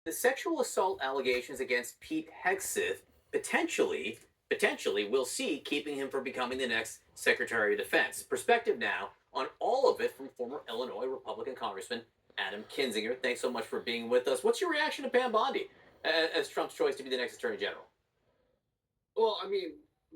The sexual assault allegations against Pete Hegseth potentially will see keeping him from becoming the next Secretary of Defense. Perspective now on all of it from former Illinois Republican Congressman Adam Kinzinger. Thanks so much for being with us. What's your reaction to Pam Bondi as Trump's choice to be the next Attorney General? Well, I mean,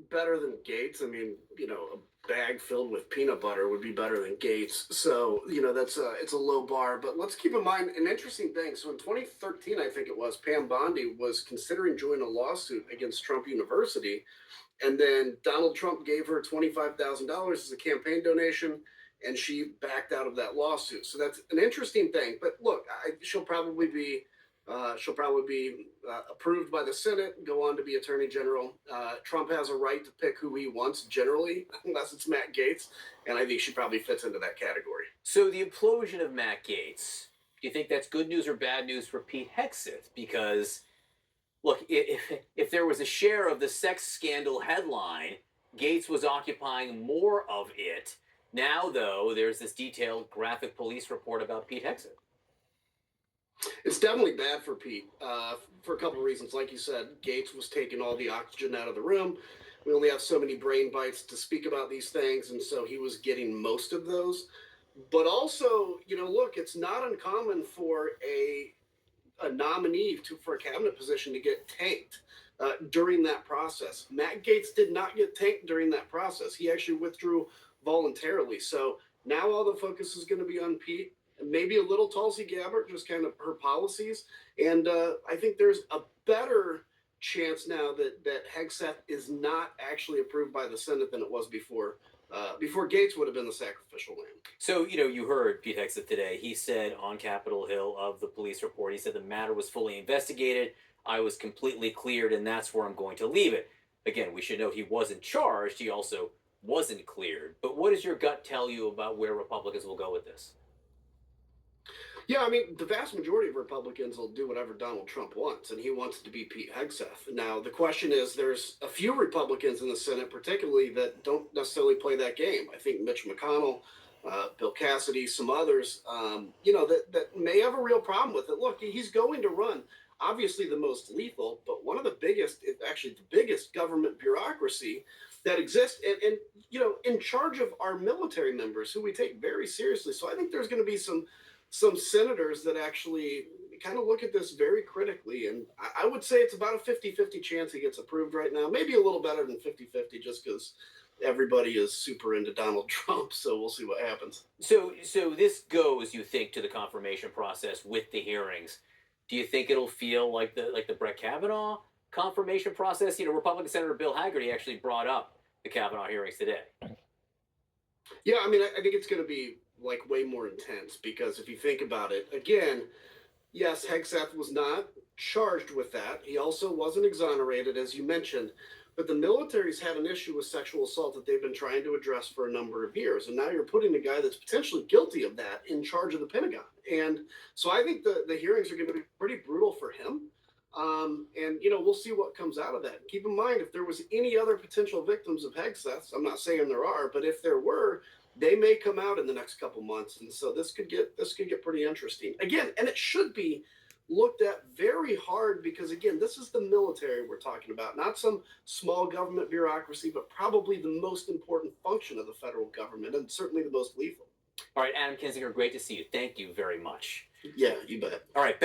better than Gates. I mean, a bag filled with peanut butter would be better than Gates. So, it's a low bar. But let's keep in mind an interesting thing. So in 2013, I think it was, Pam Bondi was considering joining a lawsuit against Trump University. And then Donald Trump gave her $25,000 as a campaign donation, and she backed out of that lawsuit. So that's an interesting thing. But look, she'll probably be approved by the Senate, go on to be Attorney General. Trump has a right to pick who he wants generally, unless it's Matt Gaetz, and I think she probably fits into that category. So the implosion of Matt Gaetz, do you think that's good news or bad news for Pete Hegseth? Because, look, if there was a share of the sex scandal headline, Gaetz was occupying more of it. Now, though, there's this detailed graphic police report about Pete Hegseth. It's definitely bad for Pete for a couple of reasons. Like you said, Gates was taking all the oxygen out of the room. We only have so many brain bites to speak about these things, and so he was getting most of those. But also, look, it's not uncommon for a nominee for a cabinet position to get tanked during that process. Matt Gaetz did not get tanked during that process. He actually withdrew voluntarily. So now all the focus is going to be on Pete. Maybe a little Tulsi Gabbard, just kind of her policies. And I think there's a better chance now that Hegseth is not actually approved by the Senate than it was before. Before Gates would have been the sacrificial lamb. So, you heard Pete Hegseth today. He said on Capitol Hill of the police report, he said the matter was fully investigated. I was completely cleared, and that's where I'm going to leave it. Again, we should note he wasn't charged. He also wasn't cleared. But what does your gut tell you about where Republicans will go with this? Yeah, I mean, the vast majority of Republicans will do whatever Donald Trump wants, and he wants it to be Pete Hegseth. Now, the question is, there's a few Republicans in the Senate, particularly, that don't necessarily play that game. I think Mitch McConnell, Bill Cassidy, some others, that may have a real problem with it. Look, he's going to run, obviously, the most lethal, but one of the biggest, if actually the biggest government bureaucracy that exists, and in charge of our military members, who we take very seriously. So I think there's going to be some senators that actually kind of look at this very critically. And I would say it's about a 50-50 chance he gets approved right now. Maybe a little better than 50-50 just because everybody is super into Donald Trump. So we'll see what happens. So this goes, you think, to the confirmation process with the hearings. Do you think it'll feel like the Brett Kavanaugh confirmation process? Republican Senator Bill Hagerty actually brought up the Kavanaugh hearings today. Yeah, I mean, I think it's going to be like way more intense, because if you think about it, again, yes, Hegseth was not charged with that. He also wasn't exonerated, as you mentioned, but the military's had an issue with sexual assault that they've been trying to address for a number of years. And now you're putting a guy that's potentially guilty of that in charge of the Pentagon. And so I think the hearings are going to be pretty brutal for him. And we'll see what comes out of that. Keep in mind, if there was any other potential victims of Hegseth, I'm not saying there are, but if there were, they may come out in the next couple months, and so this could get pretty interesting again. And it should be looked at very hard, because again, this is the military we're talking about, not some small government bureaucracy, but probably the most important function of the federal government, and certainly the most lethal. All right, Adam Kinzinger, great to see you. Thank you very much. Yeah, you bet. All right.